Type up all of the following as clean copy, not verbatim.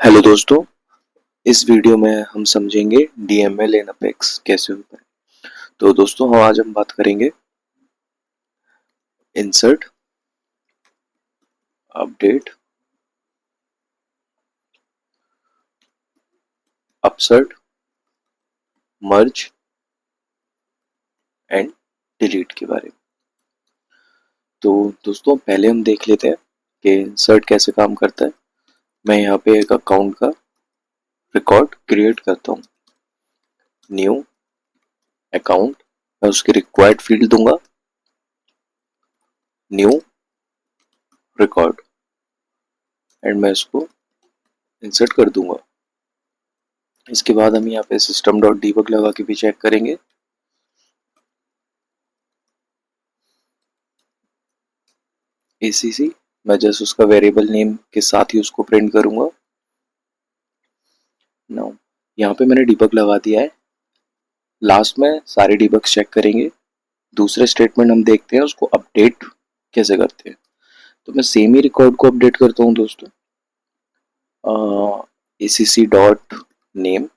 Hello दोस्तों, इस video में हम समझेंगे डीएमएल इन अपेक्स कैसे होता है। तो दोस्तों आज हम बात करेंगे insert, update, upsert, merge and delete के बारे में। तो दोस्तों पहले हम देख लेते हैं कि इंसर्ट कैसे काम करता है। मैं यहाँ पे एक अकाउंट का रिकॉर्ड क्रिएट करता हूँ, न्यू अकाउंट। मैं उसकी रिक्वायर्ड फील्ड दूंगा न्यू रिकॉर्ड एंड मैं इसको इंसर्ट कर दूंगा। इसके बाद हम यहाँ पे सिस्टम डॉट डीबग लगा के भी चेक करेंगे। ACC मैं जस्ट उसका वेरिएबल नेम के साथ ही उसको प्रिंट करूंगा। नाउ यहाँ पे मैंने डिबग लगा दिया है। लास्ट में सारे डिबग्स चेक करेंगे। दूसरे स्टेटमेंट हम देखते हैं उसको अपडेट कैसे करते हैं। तो मैं सेम ही रिकॉर्ड को अपडेट करता हूँ दोस्तों। ACC डॉट नेम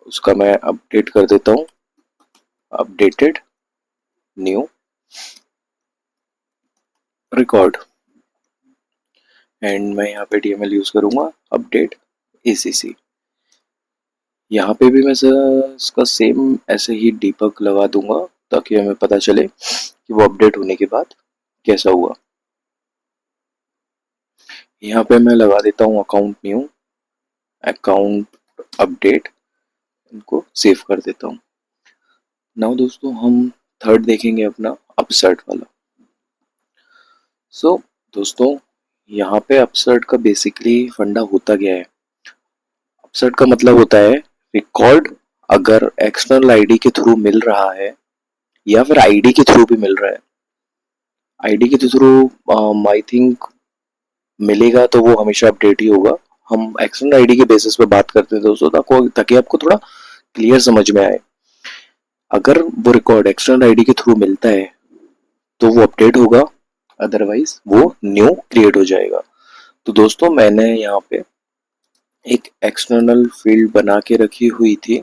उसका मैं अपडेट कर देता हूँ, अपडेटेड न्यू रिकॉर्ड एंड मैं यहाँ पे DML यूज करूंगा अपडेट ACC। यहाँ पे भी मैं इसका सेम ऐसे ही डिबग लगा दूंगा ताकि हमें पता चले कि वो अपडेट होने के बाद कैसा हुआ। यहाँ पे मैं लगा देता हूँ अकाउंट न्यू अकाउंट अपडेट, इनको सेव कर देता हूँ। नाउ दोस्तों हम थर्ड देखेंगे अपना अपसर्ट वाला। दोस्तों यहाँ पे अपसर्ट का बेसिकली फंडा होता क्या है। अपसर्ट का मतलब होता है रिकॉर्ड अगर एक्सटर्नल आईडी के थ्रू मिल रहा है या फिर आईडी के थ्रू भी मिल रहा है। आईडी के थ्रू आई थिंक मिलेगा तो वो हमेशा अपडेट ही होगा। हम एक्सटर्नल आईडी के बेसिस पे बात करते हैं दोस्तों ताकि आपको थोड़ा क्लियर समझ में आए। अगर वो रिकॉर्ड एक्सटर्नल आईडी के थ्रू मिलता है तो वो अपडेट होगा, अदरवाइज वो न्यू क्रिएट हो जाएगा। तो दोस्तों मैंने यहाँ पे एक एक्सटर्नल फील्ड बना के रखी हुई थी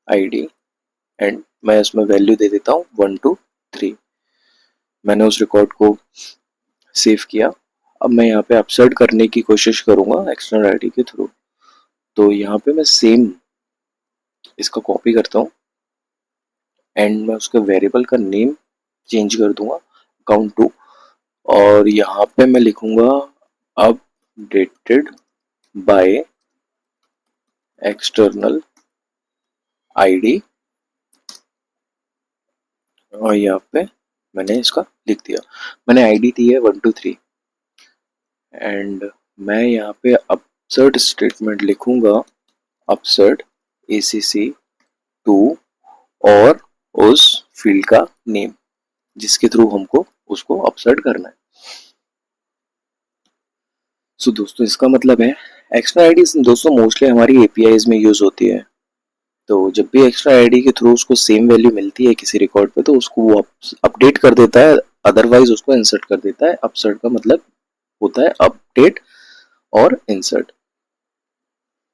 आईडी एंड मैं इसमें वैल्यू दे देता हूँ 1 2 3। मैंने उस रिकॉर्ड को सेव किया। अब मैं यहाँ पे अपसर्ट करने की कोशिश करूंगा एक्सटर्नल आईडी के थ्रू। तो यहाँ पे मैं सेम इसका कॉपी करता हूँ एंड मैं उसके वेरिएबल का नेम चेंज कर दूंगा अकाउंट टू, और यहाँ पे मैं लिखूंगा अपडेटेड बाय एक्सटर्नल आईडी और यहाँ पे मैंने इसका लिख दिया। मैंने आईडी दी है 1 2 3 एंड मैं यहाँ पे अपसर्ट स्टेटमेंट लिखूंगा अपसर्ट ACC टू और उस फील्ड का नेम जिसके थ्रू हमको उसको अपसर्ट करना है। दोस्तों इसका मतलब है एक्स्ट्रा आईडी दोस्तों मोस्टली हमारी एपीआईज में यूज होती है। तो जब भी एक्स्ट्रा आईडी के थ्रू उसको सेम वैल्यू मिलती है किसी रिकॉर्ड पे तो उसको वो अपडेट कर देता है, अदरवाइज उसको इंसर्ट कर देता है। अपसर्ट का मतलब होता है अपडेट और इंसर्ट।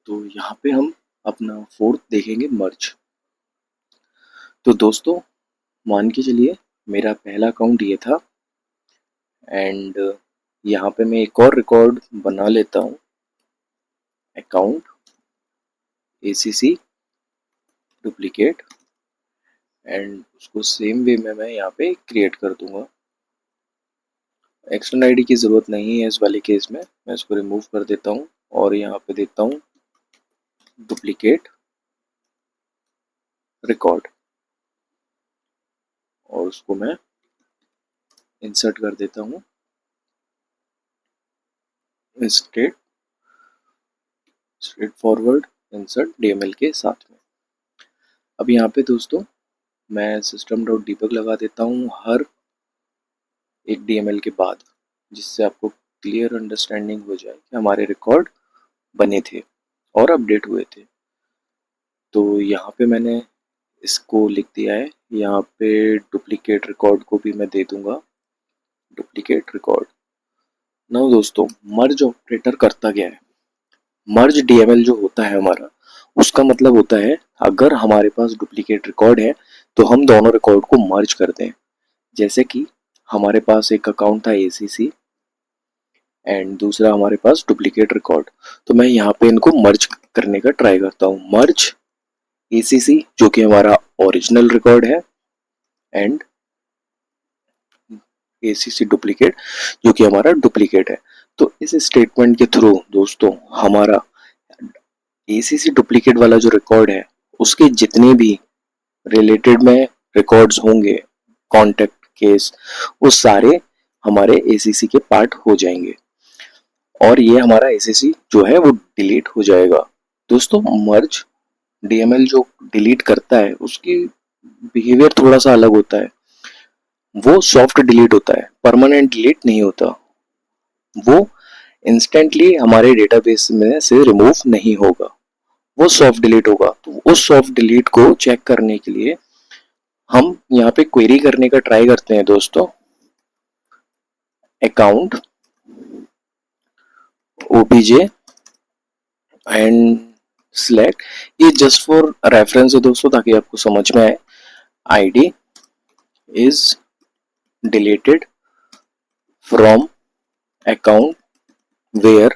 तो यहाँ पे हम अपना फोर्थ देखेंगे मर्ज। तो दोस्तों मान के चलिए मेरा पहला अकाउंट ये था एंड यहाँ पे मैं एक और रिकॉर्ड बना लेता हूँ अकाउंट ACC डुप्लीकेट एंड उसको सेम वे में मैं यहाँ पे क्रिएट कर दूंगा। एक्सटर्नल आईडी की ज़रूरत नहीं है इस वाले केस में, मैं इसको रिमूव कर देता हूँ और यहाँ पे देता हूँ डुप्लीकेट रिकॉर्ड और उसको मैं इंसर्ट कर देता हूँ स्ट्रेट फॉरवर्ड इंसर्ट DML के साथ में। अब यहाँ पे दोस्तों मैं सिस्टम डॉट डीबग लगा देता हूँ हर एक DML के बाद, जिससे आपको क्लियर अंडरस्टैंडिंग हो जाए कि हमारे रिकॉर्ड बने थे और अपडेट हुए थे। तो यहाँ पे मैंने इसको लिख दिया है। यहाँ पे डुप्लीकेट रिकॉर्ड को भी मैं दे दूंगा डुप्लीकेट रिकॉर्ड ना दोस्तों, मर्ज ऑपरेटर करता क्या है? मर्ज डीएमएल जो होता है हमारा, उसका मतलब होता है अगर हमारे पास डुप्लीकेट रिकॉर्ड है तो हम दोनों रिकॉर्ड को मर्ज करते हैं। जैसे कि हमारे पास एक अकाउंट था एसीसी एंड दूसरा हमारे पास डुप्लीकेट रिकॉर्ड, तो मैं यहाँ पे इनको मर्ज करने का ट्राई करता हूँ। मर्ज एसीसी जो कि हमारा ओरिजिनल रिकॉर्ड है एंड एसीसी डुप्लीकेट जो कि हमारा डुप्लीकेट है। तो इस स्टेटमेंट के थ्रू दोस्तों हमारा एसीसी डुप्लीकेट वाला जो रिकॉर्ड है उसके जितने भी रिलेटेड में रिकॉर्ड्स होंगे, कॉन्टेक्ट केस, वो सारे हमारे एसीसी के पार्ट हो जाएंगे और ये हमारा एसीसी जो है वो डिलीट हो जाएगा। दोस्तों मर्ज डीएमएल जो डिलीट करता है उसकी बिहेवियर थोड़ा सा अलग होता है। वो सॉफ्ट डिलीट होता है, परमानेंट डिलीट नहीं होता। वो इंस्टेंटली हमारे डेटाबेस में से रिमूव नहीं होगा, वो सॉफ्ट डिलीट होगा। तो उस सॉफ्ट डिलीट को चेक करने के लिए हम यहाँ पे क्वेरी करने का ट्राई करते हैं दोस्तों, अकाउंट ओपीजे एंड सिलेक्ट। ये जस्ट फॉर रेफरेंस है दोस्तों ताकि आपको समझ में आए। ID is deleted from account where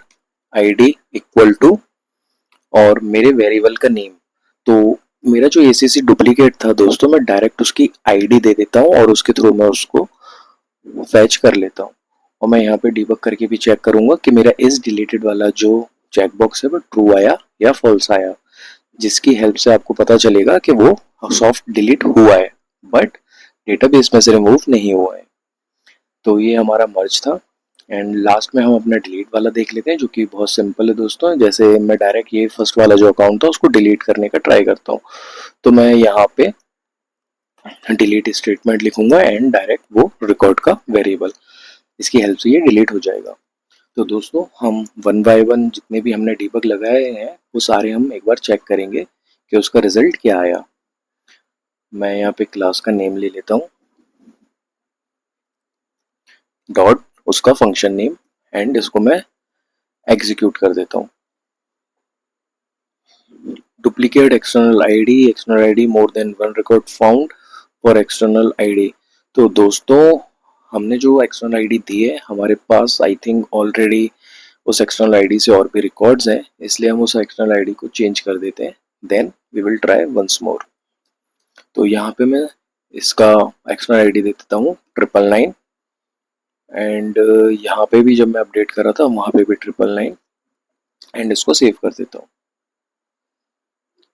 ID equal to और मेरे वेरिएबल का नेम। तो मेरा जो एसीसी डुप्लीकेट था दोस्तों, मैं डायरेक्ट उसकी आईडी दे देता हूँ और उसके थ्रू मैं उसको फैच कर लेता हूँ। और मैं यहाँ पे डिबग करके भी चेक करूंगा कि मेरा इस डिलीटेड वाला जो चेकबॉक्स है वो ट्रू आया या फॉल्स आया, जिसकी हेल्प से आपको पता चलेगा कि वो सॉफ्ट डिलीट हुआ है बट डेटाबेस में से रिमूव नहीं हुआ है। तो ये हमारा मर्ज था एंड लास्ट में हम अपना डिलीट वाला देख लेते हैं जो कि बहुत सिंपल है दोस्तों। जैसे मैं डायरेक्ट ये फर्स्ट वाला जो अकाउंट था उसको डिलीट करने का ट्राई करता हूँ, तो मैं यहाँ पे डिलीट स्टेटमेंट लिखूंगा एंड डायरेक्ट वो रिकॉर्ड का वेरिएबल, इसकी हेल्प से ये डिलीट हो जाएगा। तो दोस्तों हम वन बाय वन जितने भी हमने डीबग लगाए हैं वो सारे हम एक बार चेक करेंगे कि उसका रिजल्ट क्या आया। मैं यहाँ पे क्लास का नेम ले लेता हूँ, डॉट उसका फंक्शन नेम एंड इसको मैं एग्जीक्यूट कर देता हूँ। Duplicate external ID more than one record found for external ID. तो दोस्तों हमने जो एक्सटर्नल आईडी दी है हमारे पास आई थिंक ऑलरेडी उस एक्सटर्नल आईडी से और भी रिकॉर्ड्स हैं, इसलिए हम उस एक्सटर्नल आईडी को चेंज कर देते हैं। Then we will try once more. तो यहाँ पे मैं इसका एक्सटर्नल आईडी दे देता हूँ 999 एंड यहाँ पे भी जब मैं अपडेट कर रहा था वहाँ पे भी 999 एंड इसको सेव कर देता हूँ।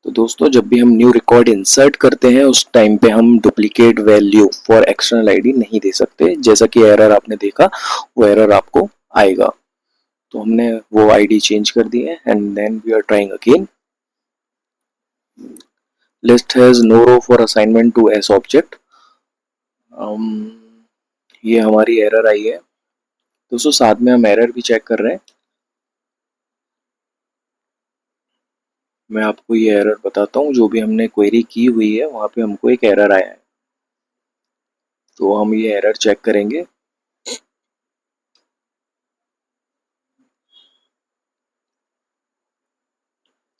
तो दोस्तों जब भी हम न्यू रिकॉर्ड इंसर्ट करते हैं उस टाइम पे हम duplicate value for external ID नहीं दे सकते, जैसा कि एरर आपने देखा वो एरर आपको आएगा। तो हमने वो आईडी चेंज कर दी है and then we are trying again. List has no row for assignment to S object. ये हमारी एरर आई है दोस्तों, साथ में हम एरर भी चेक कर रहे हैं। मैं आपको ये एरर बताता हूँ, जो भी हमने क्वेरी की हुई है वहाँ पे हमको एक एरर आया है, तो हम ये एरर चेक करेंगे।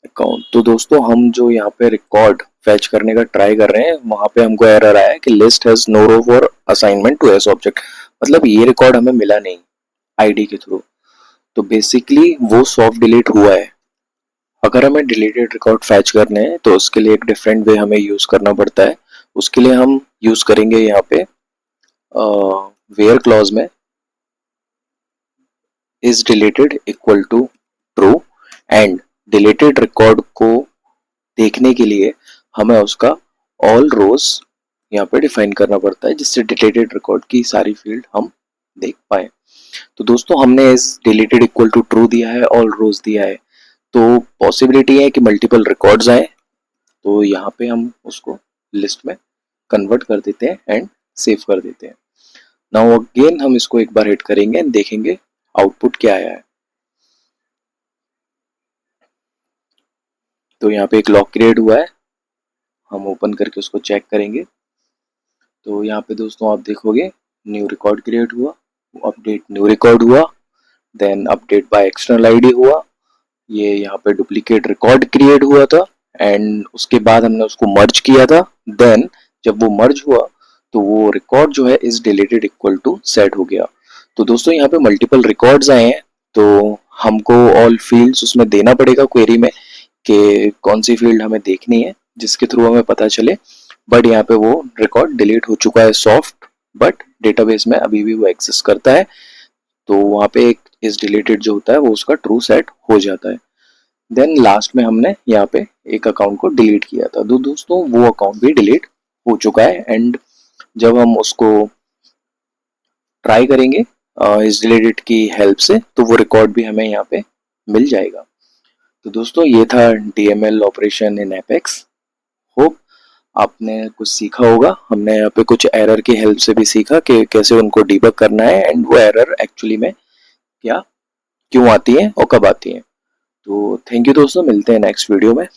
अकाउंट, तो दोस्तों हम जो यहाँ पे रिकॉर्ड फैच करने का ट्राई कर रहे हैं वहाँ पे हमको एरर आया है कि list has no row for assignment to S object, मतलब ये रिकॉर्ड हमें मिला नहीं आईडी के थ्रू। तो बेसिकली वो सॉफ्ट डिलीट हुआ है। अगर हमें डिलीटेड रिकॉर्ड फैच करने हैं तो उसके लिए एक डिफरेंट वे हमें यूज करना पड़ता है। उसके लिए हम यूज करेंगे यहाँ पे वेयर क्लॉज में is deleted equal to true and deleted record को देखने के लिए हमें उसका ऑल रोज यहाँ पे डिफाइन करना पड़ता है, जिससे डिलीटेड रिकॉर्ड की सारी फील्ड हम देख पाए। तो दोस्तों हमने इस डिलीटेड इक्वल टू ट्रू दिया है, ऑल रोज दिया है, तो पॉसिबिलिटी है कि मल्टीपल रिकॉर्ड्स आए, तो यहाँ पे हम उसको लिस्ट में कन्वर्ट कर देते हैं एंड सेव कर देते हैं। नाउ अगेन हम इसको एक बार हिट करेंगे एंड देखेंगे आउटपुट क्या आया है। तो यहाँ पे एक लॉग क्रिएट हुआ है, हम ओपन करके उसको चेक करेंगे। तो यहाँ पे दोस्तों आप देखोगे न्यू रिकॉर्ड क्रिएट हुआ, अपडेट न्यू रिकॉर्ड हुआ, then update by external ID हुआ, ये यहाँ पे डुप्लीकेट रिकॉर्ड क्रिएट हुआ था एंड उसके बाद हमने उसको मर्ज किया था। देन जब वो मर्ज हुआ तो वो रिकॉर्ड जो है is deleted equal to set हो गया। तो दोस्तों यहाँ पे मल्टीपल रिकॉर्ड्स आए हैं, तो हमको ऑल फील्ड्स उसमें देना पड़ेगा क्वेरी में कि कौन सी फील्ड हमें देखनी है जिसके थ्रू हमें पता चले। बट यहाँ पे वो रिकॉर्ड डिलीट हो चुका है सॉफ्ट, बट डेटाबेस में अभी भी वो एग्जिस्ट करता है। तो वहाँ पे एक इज डिलीटेड जो होता है वो उसका ट्रू सेट हो जाता है। देन लास्ट में हमने यहाँ पे एक अकाउंट को डिलीट किया था, तो दोस्तों वो अकाउंट भी डिलीट हो चुका है। एंड जब हम उसको ट्राई करेंगे इस डिलीटेड की हेल्प से तो वो रिकॉर्ड भी हमें यहाँ पे मिल जाएगा। तो दोस्तों ये था DML operation in apex. Hope आपने कुछ सीखा होगा। हमने यहाँ पे कुछ एरर की हेल्प से भी सीखा कि कैसे उनको डीबग करना है एंड वो एरर एक्चुअली में क्या क्यों आती है और कब आती है। तो थैंक यू दोस्तों, मिलते हैं नेक्स्ट वीडियो में।